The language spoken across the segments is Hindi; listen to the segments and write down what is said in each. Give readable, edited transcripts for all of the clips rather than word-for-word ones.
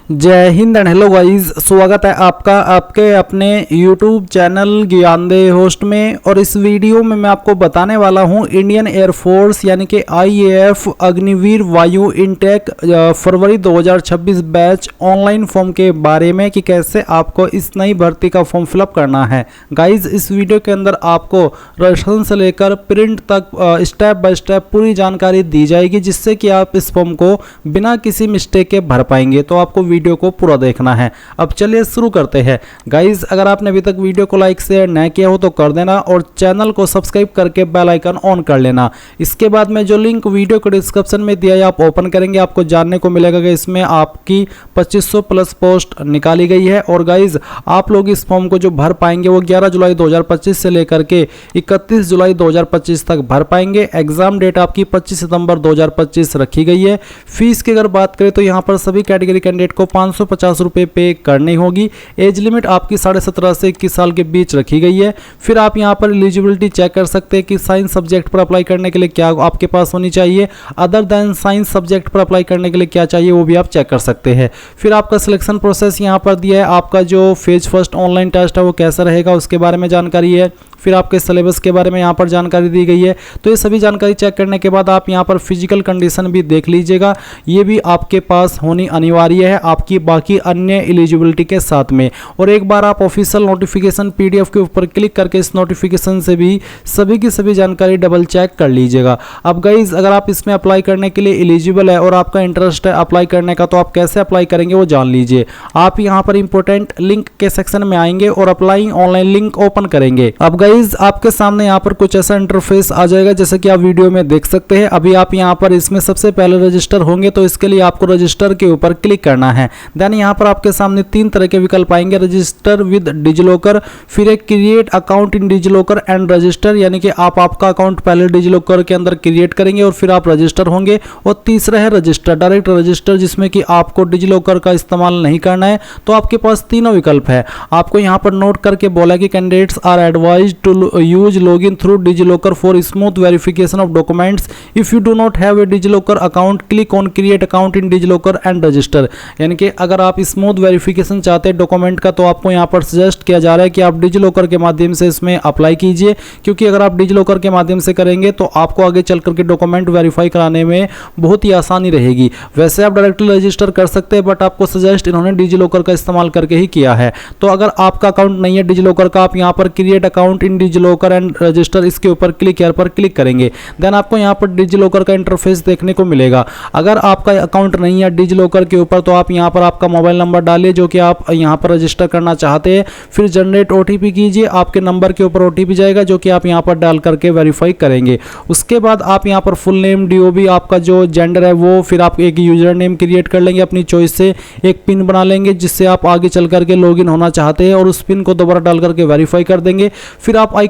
जय हिंद एंड हेलो गाइस, स्वागत है आपका आपके अपने YouTube चैनल ज्ञानदेह होस्ट में। और इस वीडियो में मैं आपको बताने वाला हूं इंडियन एयरफोर्स यानी कि IAF अग्निवीर वायु इनटेक फरवरी 2026 बैच ऑनलाइन फॉर्म के बारे में कि कैसे आपको इस नई भर्ती का फॉर्म फिलअप करना है। गाइस, इस वीडियो के अंदर आपको रजिस्ट्रेशन से लेकर प्रिंट तक स्टेप बाय स्टेप पूरी जानकारी दी जाएगी, जिससे कि आप इस फॉर्म को बिना किसी मिस्टेक के भर पाएंगे। तो आपको वीडियो को पूरा देखना है। अब चलिए शुरू करते हैं। गाइज, अगर आपने अभी तक वीडियो को लाइक शेयर न किया हो तो कर देना और चैनल को सब्सक्राइब करके बेल आइकन ऑन कर लेना। इसके बाद में जो लिंक वीडियो को डिस्क्रिप्शन में दिया है आप ओपन करेंगे, आपको जानने को मिलेगा कि इसमें आपकी 2500 प्लस पोस्ट निकाली गई है। और गाइज, आप लोग इस फॉर्म को जो भर पाएंगे वो 11 जुलाई 2025 से लेकर के 31 जुलाई 2025 तक भर पाएंगे। एग्जाम डेट आपकी 25 सितंबर 2025 रखी गई है। फीस की अगर बात करें तो यहाँ पर सभी कैटेगरी कैंडिडेट को 550 रुपये पे करनी होगी। एज लिमिट आपकी 17.5 से 21 साल के बीच रखी गई है। फिर आप यहाँ पर एलिजिबिलिटी चेक कर सकते हैं कि साइंस सब्जेक्ट पर अप्लाई करने के लिए क्या आपके पास होनी चाहिए, अदर देन साइंस सब्जेक्ट पर अप्लाई करने के लिए क्या चाहिए वो भी आप चेक कर सकते हैं। फिर आपका सिलेक्शन प्रोसेस यहाँ पर दिया है। आपका जो फेज फर्स्ट ऑनलाइन टेस्ट है वो कैसा रहेगा उसके बारे में जानकारी है। फिर आपके सिलेबस के बारे में यहाँ पर जानकारी दी गई है। तो ये सभी जानकारी चेक करने के बाद आप यहाँ पर फिजिकल कंडीशन भी देख लीजिएगा, ये भी आपके पास होनी अनिवार्य है आपकी बाकी अन्य एलिजिबिलिटी के साथ में। और एक बार आप ऑफिशियल नोटिफिकेशन PDF के ऊपर क्लिक करके इस नोटिफिकेशन से भी सभी की सभी जानकारी डबल चेक कर लीजिएगा। अब गाइज, अगर आप इसमें अप्लाई करने के लिए एलिजिबल है और आपका इंटरेस्ट है अप्लाई करने का, तो आप कैसे अप्लाई करेंगे वो जान लीजिए। आप यहाँ पर इंपॉर्टेंट लिंक के सेक्शन में आएंगे और अप्लाई ऑनलाइन लिंक ओपन करेंगे। अब गाइज, आपके सामने यहाँ पर कुछ ऐसा इंटरफेस आ जाएगा जैसे कि आप वीडियो में देख सकते हैं। अभी आप यहाँ पर इसमें सबसे पहले रजिस्टर होंगे, तो इसके लिए आपको रजिस्टर के ऊपर क्लिक करना है। देन यहाँ पर आपके सामने 3 तरह के विकल्प आएंगे, रजिस्टर विद डिजिलॉकर, फिर एक create account in DigiLocker and register, यानी कि आप आपका अकाउंट पहले डिजिलॉकर के अंदर क्रिएट करेंगे और फिर आप रजिस्टर होंगे। और तीसरा है रजिस्टर, डायरेक्ट रजिस्टर, जिसमें कि आपको डिजिलॉकर का इस्तेमाल नहीं करना है। तो आपके पास तीनों विकल्प है। आपको यहाँ पर नोट करके बोला कि candidates are advised to use login through DigiLocker for smooth verification of documents. If you do not have a DigiLocker account, click on create account in DigiLocker and register. यानी कि अगर आप स्मूथ वेरिफिकेशन चाहते हैं डॉक्यूमेंट का, तो आपको यहाँ पर सजेस्ट किया जा रहा है कि आप डिजिलॉकर के माध्यम से इसमें अप्लाई कीजिए, क्योंकि अगर आप डिजिलॉकर के माध्यम से करेंगे तो आपको आगे चल करके डॉक्यूमेंट वेरीफाई कराने में बहुत ही आसानी रहेगी। वैसे आप डायरेक्टली रजिस्टर कर सकते हैं, बट आपको सजेस्ट इन्होंने डिजिलॉकर का इस्तेमाल करके ही किया है। तो अगर आपका अकाउंट नहीं है डिजिलॉकर का, आप यहाँ पर create account in DigiLocker and register इसके ऊपर क्लिक करेंगे। देन आपको यहाँ पर डिजिलॉकर का इंटरफेस देखने को मिलेगा। अगर आपका अकाउंट नहीं है डिजिलॉकर के ऊपर, तो आप यहाँ पर आपका मोबाइल नंबर डालिए जो कि आप यहाँ पर रजिस्टर करना चाहते हैं। फिर जनरेट OTP कीजिए, आपके नंबर के ऊपर OTP जाएगा जो कि आप यहाँ पर डाल करके वेरीफाई करेंगे। उसके बाद आप यहाँ पर फुल नेम, DOB, आपका जो जेंडर है वो, फिर आप एक यूजर नेम क्रिएट कर लेंगे अपनी चॉइस से, एक पिन बना लेंगे जिससे आप आगे चल करके लॉगिन होना चाहते हैं, और उस पिन को दोबारा डाल करके वेरीफाई कर देंगे। फिर आप I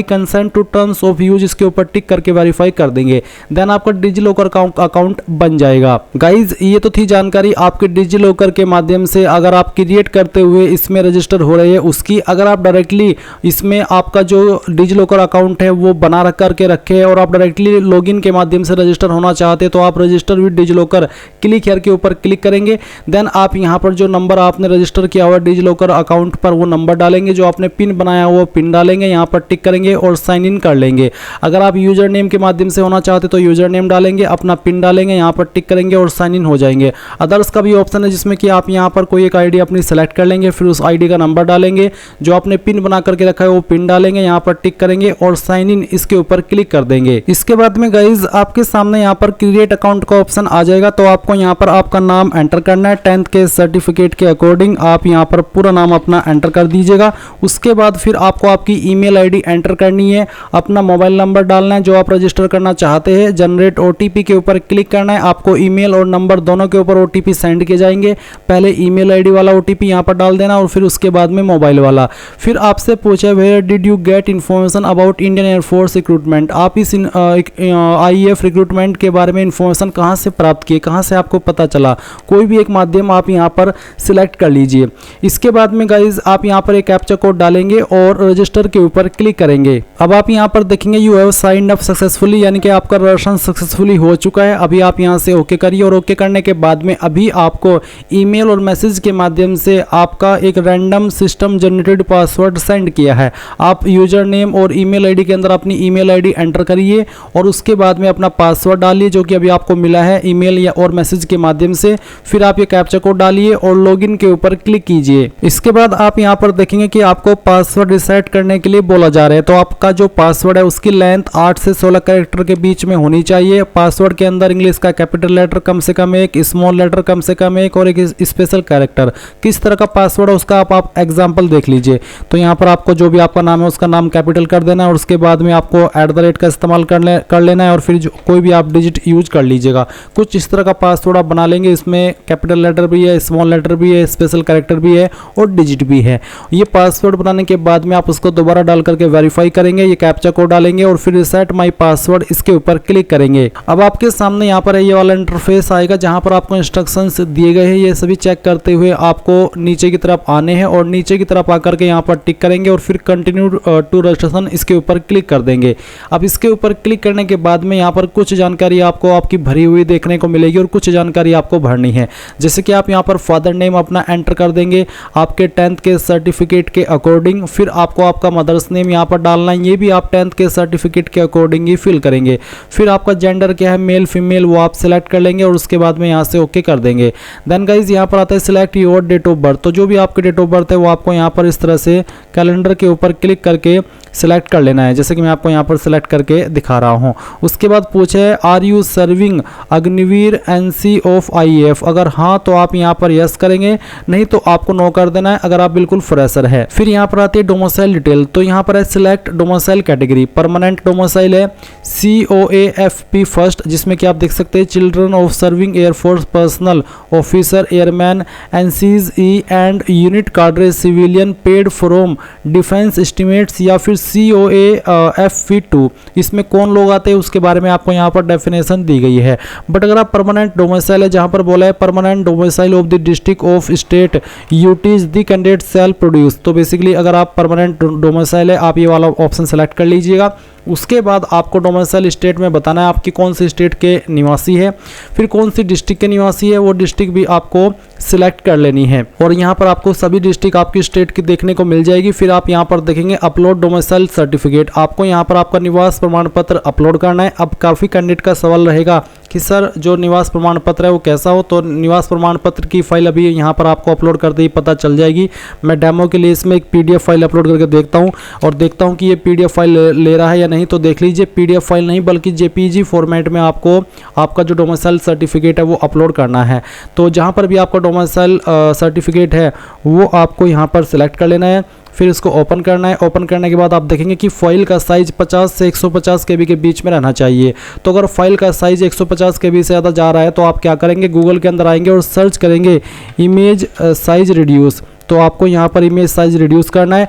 consent to terms of use इसके ऊपर टिक करके वेरीफाई कर देंगे। देन आपका डिजिलॉकर अकाउंट बन जाएगा। गाइज, ये तो थी जानकारी आपके डिजिलॉकर के माध्यम से अगर आप क्रिएट करते हुए इसमें रजिस्टर हो रहे हैं उसकी। अगर आप डायरेक्टली इसमें आपका जो डिजिलॉकर अकाउंट है वो बना रख करके रखे और आप डायरेक्टली लॉगिन के माध्यम से रजिस्टर होना चाहते हैं, तो आप register with DigiLocker click here के ऊपर क्लिक करेंगे। देन आप यहाँ पर जो नंबर आपने रजिस्टर किया हुआ डिजिलॉकर अकाउंट पर वो नंबर डालेंगे, जो आपने पिन बनाया हुआ पिन डालेंगे, यहाँ पर टिक करेंगे और साइन इन कर लेंगे। अगर आप यूजर नेम के माध्यम से होना चाहते तो यूजर नेम डालेंगे, अपना पिन डालेंगे, यहाँ पर टिक करेंगे और साइन इन हो जाएंगे। अदर्स का भी ऑप्शन है जिसमें कि आप यहाँ पर कोई एक आईडी अपनी सेलेक्ट कर लेंगे, फिर उस आईडी का नंबर डालेंगे, जो आपने पिन बना करके रखा है वो पिन डालेंगे, यहाँ पर टिक करेंगे और साइन इन इसके ऊपर क्लिक कर देंगे। इसके बाद में गाइज आपके सामने यहाँ पर क्रिएट अकाउंट का ऑप्शन आ जाएगा। तो आपको यहाँ पर आपका नाम एंटर करना है 10th के सर्टिफिकेट के अकॉर्डिंग। आप यहाँ पर पूरा नाम अपना एंटर कर दीजिएगा। उसके बाद फिर आपको आपकी ईमेल आईडी एंटर करनी है, अपना मोबाइल नंबर डालना है जो आप रजिस्टर करना चाहते हैं, जनरेट OTP के ऊपर क्लिक करना है। आपको ईमेल और नंबर दोनों के ऊपर OTP सेंड किए जाएंगे। पहले ईमेल आईडी वाला OTP यहाँ पर डाल देना और फिर उसके बाद में मोबाइल वाला। फिर आपसे पूछे where did you get information about Indian Air Force recruitment, आप इस IAF रिक्रूटमेंट के बारे में इन्फॉर्मेशन कहाँ से प्राप्त किए, कहाँ से आपको पता चला। कोई भी एक माध्यम आप यहाँ पर सिलेक्ट कर लीजिए। इसके बाद में गाइज आप यहाँ पर एक कैप्चा कोड डालेंगे करेंगे और रजिस्टर के ऊपर क्लिक करेंगे। अब आप यहाँ पर देखेंगे you have signed up successfully, यानी कि आपका रजिस्ट्रेशन सक्सेसफुली हो चुका है। अभी आप यहाँ से ओके करिए और ओके करने के बाद में अभी आपको ईमेल और मैसेज के माध्यम से आपका एक random system generated password send किया है। आप यूजर नेम और ईमेल आईडी के अंदर अपनी ईमेल आईडी एंटर करिए और उसके बाद में अपना पासवर्ड डालिए जो कि अभी आपको मिला है ईमेल या और मैसेज के माध्यम से। फिर आप ये कैप्चा कोड डालिए और लॉगिन के ऊपर क्लिक कीजिए। इसके बाद आप यहाँ पर देखेंगे कि आपको पासवर्ड रिसेट करने के लिए बोला जा रहा है। तो आपका जो पासवर्ड है उसकी लेंथ 8 से 16 कैरेक्टर के बीच में होनी चाहिए। पासवर्ड के अंदर इंग्लिश का कैपिटल लेटर कम से कम एक, स्मॉल लेटर कम से कम एक और एक स्पेशल कैरेक्टर। किस तरह का पासवर्ड है उसका आप एग्जाम्पल देख लीजिए। तो यहाँ पर आपको जो भी आपका नाम है उसका नाम कैपिटल कर देना है और उसके बाद में आपको @ का इस्तेमाल कर लेना है और फिर कोई भी आप डिजिट यूज कर लीजिएगा। कुछ इस तरह का पासवर्ड आप बना लेंगे। इसमें कैपिटल लेटर भी है, स्मॉल लेटर भी है, स्पेशल कैरेक्टर भी है और डिजिट भी है। ये पासवर्ड बनाने के बाद में आप उसको दोबारा डाल करके वेरीफाई करेंगे, ये कैप्चा कोड डालेंगे और फिर रिसेट माई पासवर्ड इसके ऊपर क्लिक करेंगे। अब आपके सामने यहाँ पर ये वाला इंटरफेस आएगा जहाँ पर आपको इंस्ट्रक्शंस दिए गए हैं। ये सभी चेक करते हुए आपको नीचे की तरफ आने हैं और नीचे की तरफ आकर के यहाँ पर टिक करेंगे और फिर कंटिन्यू टू रजिस्ट्रेशन इसके ऊपर क्लिक कर देंगे। अब इसके ऊपर क्लिक करने के बाद में यहाँ पर कुछ जानकारी आपको आपकी भरी हुई देखने को मिलेगी और कुछ जानकारी आपको भरनी है। जैसे कि आप यहाँ पर फादर नेम अपना एंटर कर देंगे आपके 10th के सर्टिफिकेट के अकॉर्डिंग। फिर आपको आपका मदर्स नेम यहाँ पर डालना है, ये भी आप 10th के सर्टिफिकेट के अकॉर्डिंग ही फिल करेंगे। फिर आपका जेंडर क्या है, मेल फीमेल, वो आप सिलेक्ट कर लेंगे और उसके बाद में यहाँ से ओके कर देंगे। देन गाइज यहाँ पर आता है select your date of birth. तो जो भी आपकी डेट ऑफ बर्थ है वो आपको यहाँ पर इस तरह से कैलेंडर के ऊपर क्लिक करके सिलेक्ट कर लेना है, जैसे कि मैं आपको यहाँ पर सिलेक्ट करके दिखा रहा हूँ। उसके बाद पूछे are you serving Agniveer NC of IAF. अगर हाँ तो आप यहाँ पर यस करेंगे, नहीं तो आपको नो कर देना है अगर आप बिल्कुल फ्रेशर है। फिर यहाँ पर आती है डोमिसाइल डिटेल। तो यहाँ पर है select domicile category. Permanent domicile है COAFP फर्स्ट, जिसमें कि आप देख सकते हैं children of serving air force personnel officer airman NCE and unit cadre civilian paid from defence estimates या फिर COAFP2। इसमें कौन लोग आते हैं उसके बारे में आपको यहाँ पर डेफिनेशन दी गई है। बट अगर आप परमानेंट डोमिसाइल है, जहाँ पर बोला है permanent domicile of the district of state UTs the candidate shall produce. तो बेसिकली अगर आप परमानेंट डोमिसाइल है आप ये वाला ऑप्शन सेलेक्ट कर लीजिएगा। उसके बाद आपको डोमिसाइल स्टेट में बताना है आपकी कौन सी स्टेट के निवासी है, फिर कौन सी डिस्ट्रिक्ट के निवासी है, वो डिस्ट्रिक्ट भी आपको सिलेक्ट कर लेनी है। और यहाँ पर आपको सभी डिस्ट्रिक्ट आपकी स्टेट की देखने को मिल जाएगी। फिर आप यहाँ पर देखेंगे अपलोड डोमिसाइल सर्टिफिकेट। आपको यहाँ पर आपका निवास प्रमाण पत्र अपलोड करना है। अब काफ़ी कैंडिडेट का सवाल रहेगा कि सर जो निवास प्रमाण पत्र है वो कैसा हो। तो निवास प्रमाण पत्र की फाइल अभी यहाँ पर आपको अपलोड करते ही पता चल जाएगी। मैं डेमो के लिए इसमें एक PDF फाइल अपलोड करके देखता हूँ और देखता हूँ कि ये PDF फाइल ले रहा है या नहीं। तो देख लीजिए PDF फाइल नहीं बल्कि JPG फॉर्मेट में आपको आपका जो डोमिसाइल सर्टिफिकेट है वो अपलोड करना है। तो जहाँ पर भी आपका डोमिसाइल सर्टिफिकेट है वो आपको यहाँ पर सिलेक्ट कर लेना है, फिर इसको ओपन करना है। ओपन करने के बाद आप देखेंगे कि फाइल का साइज 50 से 150 KB के बीच में रहना चाहिए। तो अगर फाइल का साइज 150 KB से ज़्यादा जा रहा है तो आप क्या करेंगे, गूगल के अंदर आएंगे और सर्च करेंगे इमेज साइज रिड्यूस। तो आपको यहाँ पर इमेज साइज रिड्यूस करना है,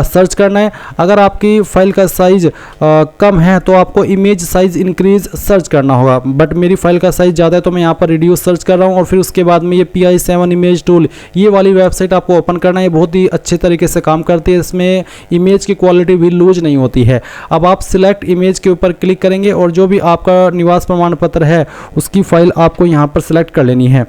सर्च करना है। अगर आपकी फाइल का साइज कम है तो आपको इमेज साइज इंक्रीज सर्च करना होगा। बट मेरी फाइल का साइज ज़्यादा है तो मैं यहाँ पर रिड्यूस सर्च कर रहा हूँ। और फिर उसके बाद में ये PI7 इमेज टूल, ये वाली वेबसाइट आपको ओपन करना है। बहुत ही अच्छे तरीके से काम करती है, इसमें इमेज की क्वालिटी भी लूज नहीं होती है। अब आप सिलेक्ट इमेज के ऊपर क्लिक करेंगे और जो भी आपका निवास प्रमाण पत्र है उसकी फाइल आपको यहाँ पर सिलेक्ट कर लेनी है।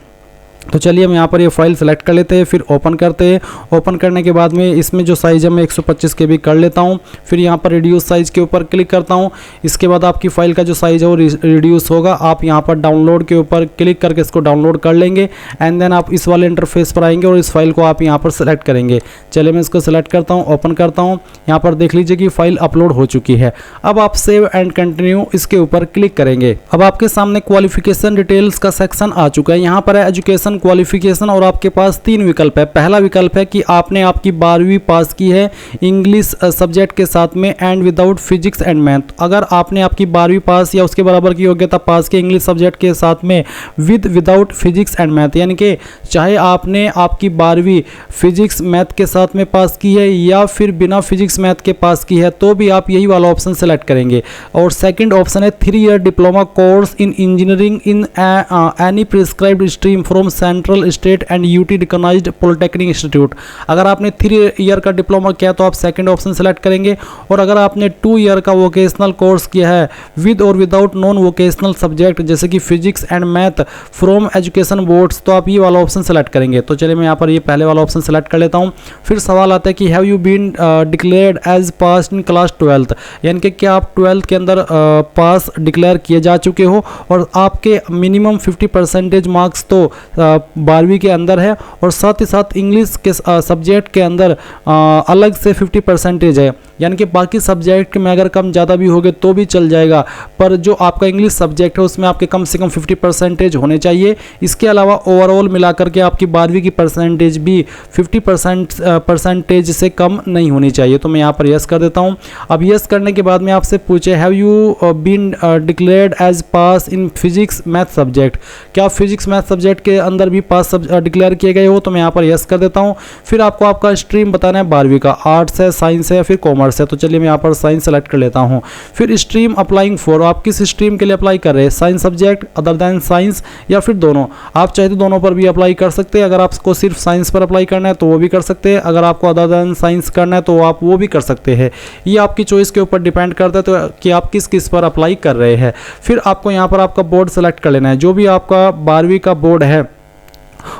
तो चलिए हम यहाँ पर ये फाइल सेलेक्ट कर लेते हैं, फिर ओपन करते हैं। ओपन करने के बाद में इसमें जो साइज़ है मैं 125 KB कर लेता हूँ। फिर यहाँ पर रिड्यूस साइज़ के ऊपर क्लिक करता हूँ। इसके बाद आपकी फ़ाइल का जो साइज़ है वो रिड्यूस होगा। आप यहाँ पर डाउनलोड के ऊपर क्लिक करके इसको डाउनलोड कर लेंगे एंड देन आप इस वाले इंटरफेस पर आएंगे और इस फाइल को आप यहाँ पर सेलेक्ट करेंगे। चलिए मैं इसको सेलेक्ट करता हूँ, ओपन करता हूँ। यहाँ पर देख लीजिए कि फाइल अपलोड हो चुकी है। अब आप सेव एंड कंटिन्यू इसके ऊपर क्लिक करेंगे। अब आपके सामने क्वालिफिकेशन डिटेल्स का सेक्शन आ चुका है। यहाँ पर है एजुकेशन क्वालिफिकेशन और आपके पास 3 विकल्प है। पहला विकल्प है कि आपने आपकी 12वीं पास की है इंग्लिश सब्जेक्ट के साथ में and without physics and math. अगर आपने आपकी 12वीं पास या उसके बराबर की योग्यता पास की इंग्लिश सब्जेक्ट के साथ में विदाउट फिजिक्स एंड मैथ, यानी कि चाहे आपने आपकी 12वीं फिजिक्स मैथ के साथ में पास की है या फिर बिना फिजिक्स मैथ के पास की है, तो भी आप यही वाला ऑप्शन सेलेक्ट करेंगे। और सेकंड ऑप्शन है 3 year diploma course in engineering in any prescribed stream from central state and UT recognised polytechnic institute. अगर आपने 3 ईयर का डिप्लोमा किया तो आप सेकंड ऑप्शन सेलेक्ट करेंगे, और अगर आपने 2 ईयर का वोकेशनल कोर्स किया है विद और विदाउट नॉन वोकेशनल सब्जेक्ट जैसे कि physics and math from education boards, तो आप ये वाला ऑप्शन सेलेक्ट करेंगे। तो चलिए मैं यहाँ पर ये पहले वाला ऑप्शन सेलेक्ट कर लेता हूँ। फिर सवाल आता है कि have you been declared as pass in class 12, यानी कि क्या आप 12th के अंदर पास डिक्लेयर किए जा चुके हो और आपके मिनिमम 50% मार्क्स तो 12वीं के अंदर है, और साथ ही साथ इंग्लिश के सब्जेक्ट के अंदर अलग से 50% है, यानी कि बाकी सब्जेक्ट में अगर कम ज़्यादा भी होगे तो भी चल जाएगा, पर जो आपका इंग्लिश सब्जेक्ट है उसमें आपके कम से कम 50% होने चाहिए। इसके अलावा ओवरऑल मिलाकर के आपकी 12वीं की परसेंटेज भी 50% से कम नहीं होनी चाहिए। तो मैं यहाँ पर यस कर देता हूँ। अब यस करने के बाद में आपसे पूछे have you been declared as pass in physics math subject, क्या फिजिक्स मैथ सब्जेक्ट के अंदर भी पास डिक्लेयर किए गए हो, तो मैं यहाँ पर यस कर देता हूँ। फिर आपको आपका स्ट्रीम बताना है 12वीं का, आर्ट्स है, साइंस है या फिर कॉमर्स है, तो चलिए मैं यहाँ पर साइंस सेलेक्ट कर लेता हूँ। फिर स्ट्रीम अप्लाइंग फॉर, आप किस स्ट्रीम के लिए अप्लाई कर रहे हैं, science subject other than science या फिर दोनों। आप चाहे तो दोनों पर भी अप्लाई कर सकते हैं, अगर आपको सिर्फ साइंस पर अप्लाई करना है तो वो भी कर सकते हैं, अगर आपको अदर देन साइंस करना है तो आप वो भी कर सकते हैं। ये आपकी चॉइस के ऊपर डिपेंड करता है तो कि आप किस किस पर अप्लाई कर रहे हैं। फिर आपको यहाँ पर आपका बोर्ड सेलेक्ट कर लेना है, जो भी आपका 12वीं का बोर्ड है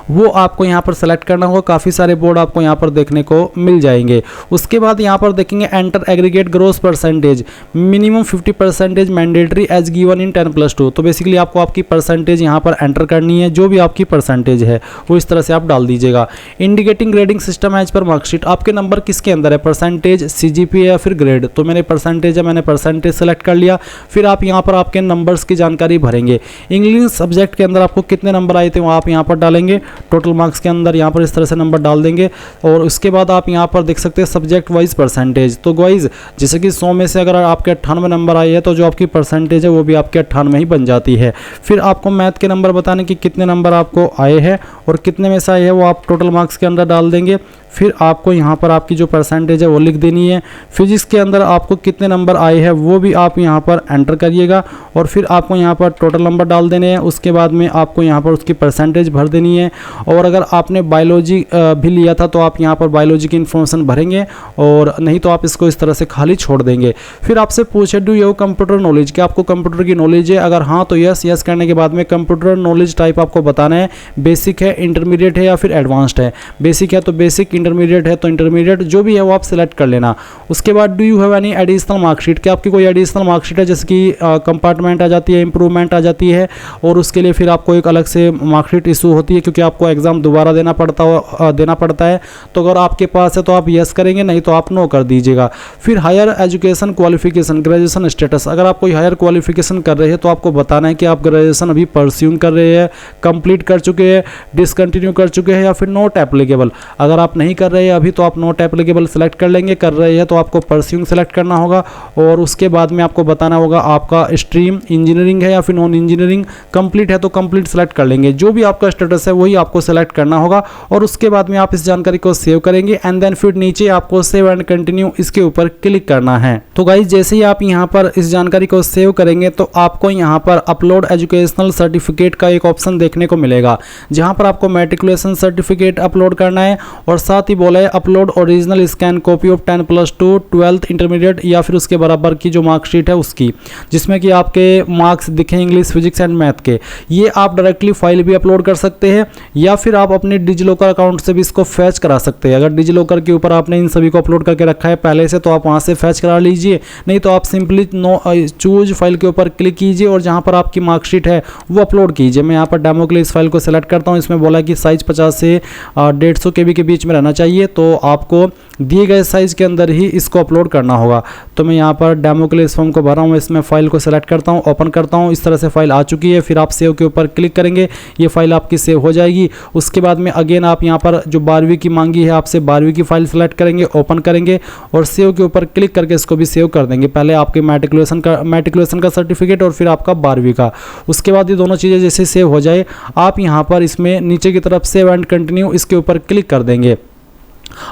वो आपको यहाँ पर सेलेक्ट करना होगा। काफ़ी सारे बोर्ड आपको यहाँ पर देखने को मिल जाएंगे। उसके बाद यहाँ पर देखेंगे enter aggregate gross percentage, minimum 50% mandatory as given in 10+2, तो बेसिकली आपको आपकी परसेंटेज यहाँ पर एंटर करनी है, जो भी आपकी परसेंटेज है वो इस तरह से आप डाल दीजिएगा। Indicating grading system as per marksheet, आपके नंबर किसके अंदर है, परसेंटेज, CGPA या फिर ग्रेड, तो मेरे परसेंटेज है, मैंने परसेंटेज सेलेक्ट कर लिया। फिर आप यहाँ पर आपके नंबर्स की जानकारी भरेंगे। इंग्लिश सब्जेक्ट के अंदर आपको कितने नंबर आए थे वो आप यहाँ पर डालेंगे, टोटल मार्क्स के अंदर यहाँ पर इस तरह से नंबर डाल देंगे। और उसके बाद आप यहाँ पर देख सकते हैं सब्जेक्ट वाइज परसेंटेज, तो गाइस जैसे कि 100 में से अगर आपके 98 नंबर आए हैं तो जो आपकी परसेंटेज है वो भी आपके 98 ही बन जाती है। फिर आपको मैथ के नंबर बताने कि कितने नंबर आपको आए हैं और कितने में से आए हैं वो आप टोटल मार्क्स के अंदर डाल देंगे। फिर आपको यहाँ पर आपकी जो परसेंटेज है वो लिख देनी है। फिजिक्स के अंदर आपको कितने नंबर आए हैं वो भी आप यहाँ पर एंटर करिएगा, और फिर आपको यहाँ पर टोटल नंबर डाल देने हैं। उसके बाद में आपको यहाँ पर उसकी परसेंटेज भर देनी है। और अगर आपने बायोलॉजी भी लिया था तो आप यहाँ पर बायोलॉजी की इन्फॉर्मेशन भरेंगे, और नहीं तो आप इसको इस तरह से खाली छोड़ देंगे। फिर आपसे पूछे डू यू कंप्यूटर नॉलेज, क्या आपको कंप्यूटर की नॉलेज है, अगर हाँ तो यस। यस करने के बाद में कंप्यूटर नॉलेज टाइप आपको बताना है, बेसिक है, इंटरमीडिएट है या फिर एडवांस्ड है। बेसिक है तो बेसिक, इंटरमीडिएट है तो इंटरमीडिएट, जो भी है वो आप सिलेक्ट कर लेना। उसके बाद do you have any additional marksheet, क्या आपकी कोई एडिशनल मार्कशीट है, जैसे कि कंपार्टमेंट आ जाती है, इंप्रूवमेंट आ जाती है, और उसके लिए फिर आपको एक अलग से मार्कशीट इशू होती है क्योंकि आपको एग्जाम दोबारा देना पड़ता है। तो अगर आपके पास है तो आप यस करेंगे, नहीं तो आप नो कर दीजिएगा। फिर higher education qualification, graduation status, अगर आप कोई हायर क्वालिफिकेशन कर रहे हैं तो आपको बताना है कि आप ग्रेजुएशन अभी परस्यूम कर रहे हैं, कंप्लीट कर चुके हैं, डिसकंटिन्यू कर चुके हैं या फिर नॉट एप्लीकेबल। अगर आप नहीं कर रहे हैं अभी तो आप नॉट एप्लीकेबल सेलेक्ट कर लेंगे, कर रहे हैं तो आपको परस्यूइंग सेलेक्ट करना होगा। और उसके बाद में आपको बताना होगा आपका स्ट्रीम इंजीनियरिंग है या फिर नॉन इंजीनियरिंग, कंप्लीट है तो कंप्लीट सेलेक्ट कर लेंगे। जो भी आपका स्टेटस है वही आपको सेलेक्ट करना होगा, और उसके बाद में आप इस जानकारी को सेव करेंगे एंड देन फिर नीचे आपको सेव एंड कंटिन्यू इसके ऊपर क्लिक करना है। तो गाइस जैसे ही आप यहाँ पर इस जानकारी को सेव करेंगे तो आपको यहाँ पर अपलोड एजुकेशनल सर्टिफिकेट का एक ऑप्शन देखने को मिलेगा, जहाँ पर आपको मैट्रिकुलेशन सर्टिफिकेट अपलोड करना है, और साथ ही बोला है upload original scan copy of 10+2 12th intermediate या फिर उसके बराबर की जो मार्कशीट है उसकी, जिसमें कि आपके मार्क्स दिखे इंग्लिश, फिजिक्स एंड मैथ के। ये आप डायरेक्टली फाइल भी अपलोड कर सकते हैं या फिर आप अपने डिजिलॉकर अकाउंट से भी इसको फैच करा सकते हैं। अगर डिजिलॉकर के ऊपर आपने इन सभी को अपलोड करके रखा है पहले से तो आप वहाँ से फैच करा लीजिए, नहीं तो आप सिंपली चूज फाइल के ऊपर क्लिक कीजिए और जहाँ पर आपकी मार्कशीट है वो अपलोड कीजिए। मैं यहाँ पर डेमो के लिए इस फाइल को सेलेक्ट करता हूँ। इसमें बोला कि साइज 50 से 150 KB के बीच में रहना चाहिए, तो आपको दिए गए साइज के अंदर ही इसको अपलोड करना होगा। तो मैं यहाँ पर डेमो के लिए इस फॉर्म को भरा हूँ, इसमें फाइल को सेलेक्ट करता हूँ, ओपन करता हूँ। इस तरह से फाइल आ चुकी है। फिर आप सेव के ऊपर क्लिक करेंगे, ये फाइल आपकी सेव हो जाएगी। उसके बाद में अगेन आप यहाँ पर जो 12वीं की मांगी है आपसे 12वीं की फाइल सेलेक्ट करेंगे, ओपन करेंगे और सेव के ऊपर क्लिक करके इसको भी सेव कर देंगे। पहले आपके मैट्रिकुलेशन का सर्टिफिकेट और फिर आपका 12वीं का। उसके बाद ये दोनों चीज़ें जैसे सेव हो जाए आप यहाँ पर इसमें नीचे की तरफ सेव एंड कंटिन्यू इसके ऊपर क्लिक कर देंगे।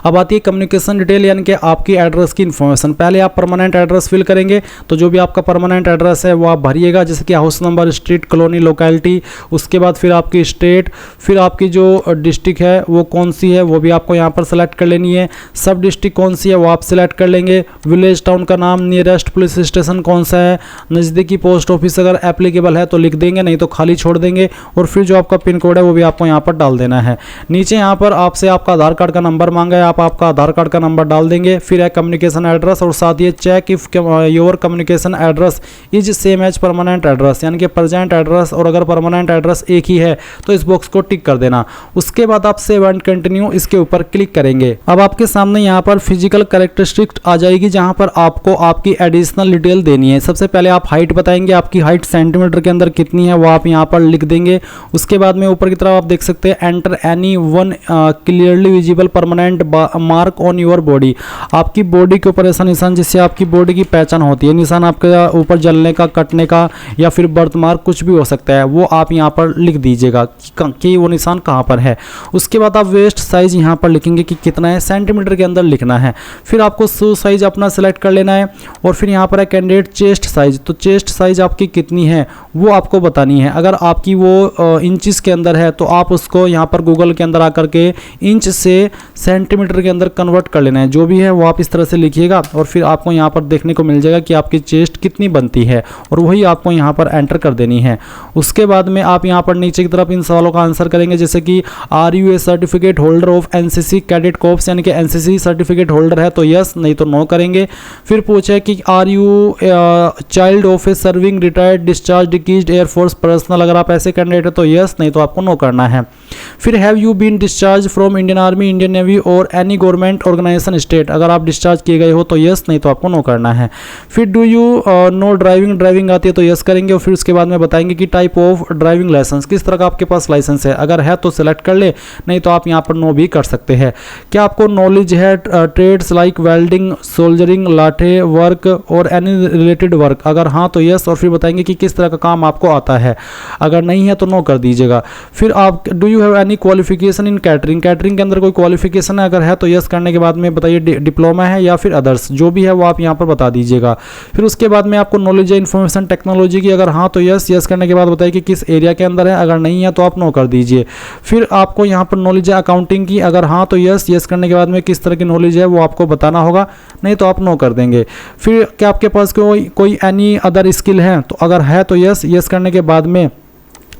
अब आती है कम्युनिकेशन डिटेल, यानी कि आपकी एड्रेस की इन्फॉर्मेशन। पहले आप परमानेंट एड्रेस फिल करेंगे, तो जो भी आपका परमानेंट एड्रेस है वो आप भरिएगा, जैसे कि house number, street, colony, locality. उसके बाद फिर आपकी स्टेट, फिर आपकी जो डिस्ट्रिक्ट है वो कौन सी है वो भी आपको यहाँ पर सेलेक्ट कर लेनी है। सब डिस्ट्रिक्ट कौन सी है वो आप सिलेक्ट कर लेंगे। विलेज टाउन का नाम, नियरेस्ट पुलिस स्टेशन कौन सा है, नज़दीकी पोस्ट ऑफिस अगर एप्लीकेबल है तो लिख देंगे, नहीं तो खाली छोड़ देंगे। और फिर जो आपका पिन कोड है वो भी आपको यहाँ पर डाल देना है। नीचे यहाँ पर आपसे आपका आधार कार्ड का नंबर मांगा है, आप आपका आधार कार्ड का नंबर डाल देंगे। फिर है कम्युनिकेशन एड्रेस, और साथ ही check if your communication address is same as permanent address, यानी कि प्रेजेंट एड्रेस और अगर परमानेंट एड्रेस एक ही है तो इस बॉक्स को टिक कर देना। उसके बाद आप सेव एंड कंटिन्यू इसके ऊपर क्लिक करेंगे। अब आपके सामने यहाँ पर फिजिकल कैरेक्टरिस्टिक्स आ जाएगी, जहाँ पर आपको आपकी एडिशनल डिटेल देनी है। सबसे पहले आप हाइट बताएंगे, आपकी हाइट सेंटीमीटर के अंदर कितनी है वो आप यहाँ पर लिख देंगे। उसके बाद में ऊपर की तरफ आप देख सकते हैं enter any one clearly visible permanent mark on your body. आपकी बॉडी के ऊपर ऐसा निशान जिससे आपकी बॉडी की पहचान होती है। निशान आपके ऊपर जलने का, कटने का या फिर बर्थ मार्क कुछ भी हो सकता है, वो आप यहाँ पर लिख दीजिएगा कि वो निशान कहाँ पर है। उसके बाद आप वेस्ट साइज यहाँ पर लिखेंगे कि कितना है, सेंटीमीटर के अंदर लिखना है। फिर आपको शू साइज अपना सेलेक्ट कर लेना है। और फिर यहाँ पर है कैंडिडेट चेस्ट साइज, तो चेस्ट साइज आपकी कितनी है वो आपको बतानी है। अगर आपकी वो इंचेस के अंदर है तो आप उसको यहाँ पर गूगल के अंदर आकर के इंच से सेंटीमीटर के अंदर कन्वर्ट कर लेना है। जो भी है वो आप इस तरह से लिखिएगा और फिर आपको यहाँ पर देखने को मिल जाएगा कि आपकी चेस्ट कितनी बनती है, और वही आपको यहाँ पर एंटर कर देनी है। उसके बाद में आप यहाँ पर नीचे की तरफ इन सवालों का आंसर करेंगे, जैसे कि are you a certificate holder of NCC cadet corps, यानी कि एनसीसी सर्टिफिकेट होल्डर है तो यस, नहीं तो नो करेंगे। फिर पूछे कि are you child of a serving retired discharged deceased air force personnel, अगर आप ऐसे कैंडिडेट है तो यस, नहीं तो आपको नो करना है। फिर have you been discharge from Indian Army, Indian Navy और एनी गवर्नमेंट ऑर्गेनाइजेशन स्टेट, अगर आप डिस्चार्ज किए गए हो तो यस, नहीं तो आपको नो करना है। फिर डू यू नो ड्राइविंग आती है तो यस करेंगे। और फिर उसके बाद में बताएंगे कि टाइप ऑफ ड्राइविंग लाइसेंस, किस तरह का आपके पास लाइसेंस है, अगर है तो सिलेक्ट कर ले, नहीं तो आप यहाँ पर नो भी कर सकते हैं। क्या आपको नॉलेज है ट्रेड्स लाइक वेल्डिंग, सोल्जरिंग, लाठे वर्क और एनी रिलेटेड वर्क, अगर हाँ तो यस, और फिर बताएंगे कि किस तरह का काम आपको आता है, अगर नहीं है तो नो कर दीजिएगा। फिर आप do you have any qualification in catering, catering के अंदर कोई क्वालिफिकेशन है, अगर है तो यस करने के बाद में बताइए डिप्लोमा है या फिर अदर्स, जो भी है वो आप यहाँ पर बता दीजिएगा। फिर उसके बाद में आपको नॉलेज है इन्फॉर्मेशन टेक्नोलॉजी की, अगर हाँ तो यस करने के बाद बताइए कि किस एरिया के अंदर है, अगर नहीं है तो आप नो कर दीजिए। फिर आपको यहाँ पर नॉलेज है अकाउंटिंग की, अगर हाँ तो यस करने के बाद में किस तरह की नॉलेज है वो आपको बताना होगा, नहीं तो आप नो कर देंगे। फिर क्या आपके पास कोई एनी अदर स्किल है, तो अगर है तो यस करने के बाद में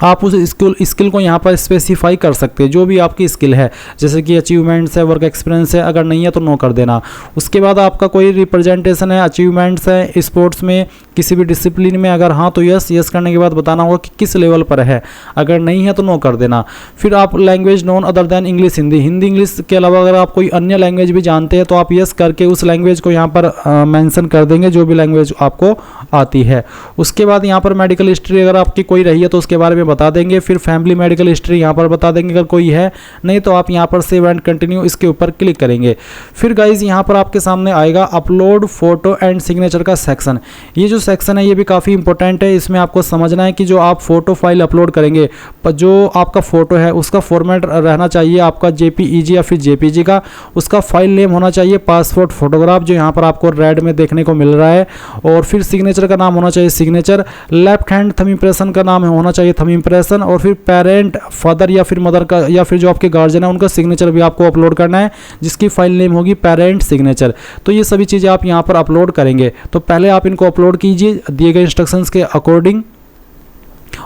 आप उस स्किल को यहाँ पर स्पेसिफाई कर सकते हैं, जो भी आपकी स्किल है, जैसे कि अचीवमेंट्स है, वर्क एक्सपीरियंस है, अगर नहीं है तो नो कर देना। उसके बाद आपका कोई रिप्रेजेंटेशन है, अचीवमेंट्स है स्पोर्ट्स में, किसी भी डिसिप्लिन में, अगर हाँ तो यस करने के बाद बताना होगा कि किस लेवल पर है, अगर नहीं है तो नो कर देना। फिर आप language none other than English, Hindi English के अलावा अगर आप कोई अन्य लैंग्वेज भी जानते हैं तो आप यस करके उस लैंग्वेज को यहाँ पर मेंशन कर देंगे, जो भी लैंग्वेज आपको आती है। उसके बाद यहाँ पर मेडिकल हिस्ट्री अगर आपकी कोई रही है तो उसके बारे में बता देंगे। फिर फैमिली मेडिकल हिस्ट्री यहाँ पर बता देंगे अगर कोई है, नहीं तो आप यहाँ पर सेव एंड कंटिन्यू इसके ऊपर क्लिक करेंगे। फिर गाइज यहाँ पर आपके सामने आएगा अपलोड फोटो एंड सिग्नेचर का सेक्शन। ये जो सेक्शन है ये भी काफ़ी इंपॉर्टेंट है। इसमें आपको समझना है कि जो आप फोटो फाइल अपलोड करेंगे, जो आपका फोटो है उसका फॉर्मेट रहना चाहिए आपका जेपीईजी या फिर जेपीजी का। उसका फाइल नेम होना चाहिए पासपोर्ट फोटोग्राफ, जो यहाँ पर आपको रेड में देखने को मिल रहा है। और फिर सिग्नेचर का नाम होना चाहिए signature, left hand thumb impression का नाम होना चाहिए थंब इंप्रेशन, और फिर पेरेंट फादर या फिर मदर का या फिर जो आपके गार्जियन है उनका सिग्नेचर भी आपको अपलोड करना है, जिसकी फाइल नेम होगी पेरेंट सिग्नेचर। तो ये सभी चीज़ें आप यहाँ पर अपलोड करेंगे। तो पहले आप इनको अपलोड कीजिए दिए गए इंस्ट्रक्शंस के अकॉर्डिंग।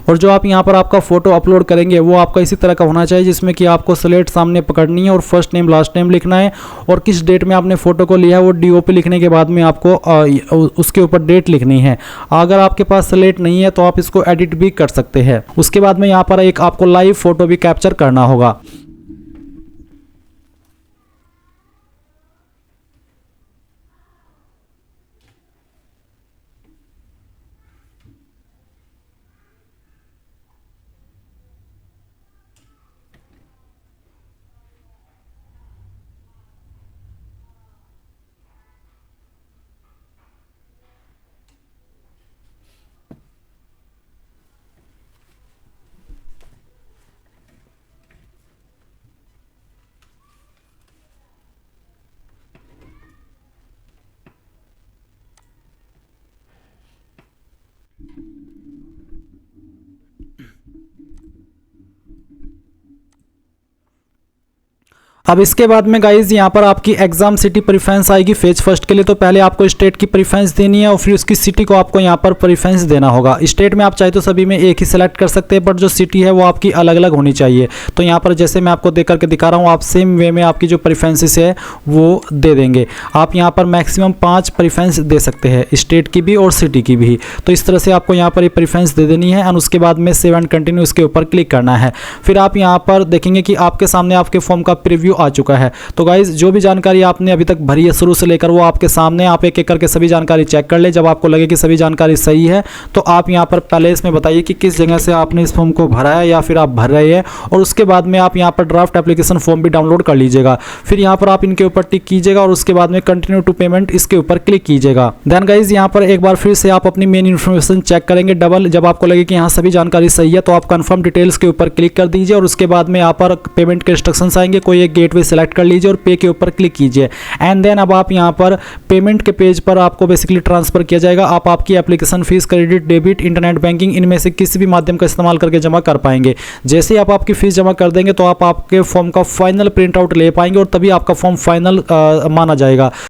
और जो आप यहाँ पर आपका फोटो अपलोड करेंगे वो आपका इसी तरह का होना चाहिए, जिसमें कि आपको स्लेट सामने पकड़नी है और फर्स्ट नेम लास्ट नेम लिखना है, और किस डेट में आपने फोटो को लिया है वो डीओपी लिखने के बाद में आपको उसके ऊपर डेट लिखनी है। अगर आपके पास स्लेट नहीं है तो आप इसको एडिट भी कर सकते हैं। उसके बाद में यहाँ पर एक आपको लाइव फोटो भी कैप्चर करना होगा। अब इसके बाद में गाइज यहाँ पर आपकी एग्जाम सिटी प्रेफरेंस आएगी फेज फर्स्ट के लिए। तो पहले आपको स्टेट की प्रेफरेंस देनी है और फिर उसकी सिटी को आपको यहाँ पर प्रेफरेंस देना होगा। स्टेट में आप चाहे तो सभी में एक ही सिलेक्ट कर सकते हैं, बट जो सिटी है वो आपकी अलग अलग होनी चाहिए। तो यहाँ पर जैसे मैं आपको देख करके दिखा रहा हूँ, आप सेम वे में आपकी जो प्रेफरेंसेस है वो दे देंगे। आप यहाँ पर मैक्सिमम 5 प्रेफरेंस दे सकते हैं, स्टेट की भी और सिटी की भी। तो इस तरह से आपको यहाँ पर ये प्रेफरेंस दे देनी है और उसके बाद में सेव एंड कंटिन्यू इसके ऊपर क्लिक करना है। फिर आप यहाँ पर देखेंगे कि आपके सामने आपके फॉर्म का प्रीव्यू आ चुका है। तो गाइज जो भी जानकारी आपने अभी तक भरी है शुरू से लेकर, वो आपके सामने, आप एक एक करके सभी जानकारी चेक कर ले। जब आपको लगे कि सभी जानकारी सही है तो आप यहाँ पर पहले इसमें बताइए कि किस जगह से आपने इस फॉर्म को भरा है या फिर आप भर रहे हैं, और उसके बाद में आप यहाँ पर ड्राफ्ट एप्लीकेशन फॉर्म भी डाउनलोड कर लीजिएगा। फिर यहाँ पर आप इनके ऊपर टिक कीजिएगा और उसके बाद में कंटिन्यू टू पेमेंट इसके ऊपर क्लिक कीजिएगा। देन गाइज यहाँ पर एक बार फिर से आप अपनी मेन इन्फॉर्मेशन चेक करेंगे डबल। जब आपको लगे कि यहाँ सभी जानकारी सही है तो आप कंफर्म डिटेल्स के ऊपर क्लिक कर दीजिए और उसके बाद में यहाँ पर पेमेंट के इंस्ट्रक्शंस आएंगे, कोई एक गेटवे सेलेक्ट कर लीजिए और पे के ऊपर क्लिक कीजिए। एंड देन अब आप यहाँ पर पेमेंट के पेज पर आपको बेसिकली ट्रांसफर किया जाएगा। आप आपकी application fees, credit, debit, internet banking, इनमें से किसी भी माध्यम का इस्तेमाल करके जमा कर पाएंगे। जैसे ही आप आपकी फीस जमा कर देंगे तो आप आपके फॉर्म का फाइनल प्रिंट आउट ले पाएंगे और तभी आपका फॉर्म फाइनल माना जाएगा।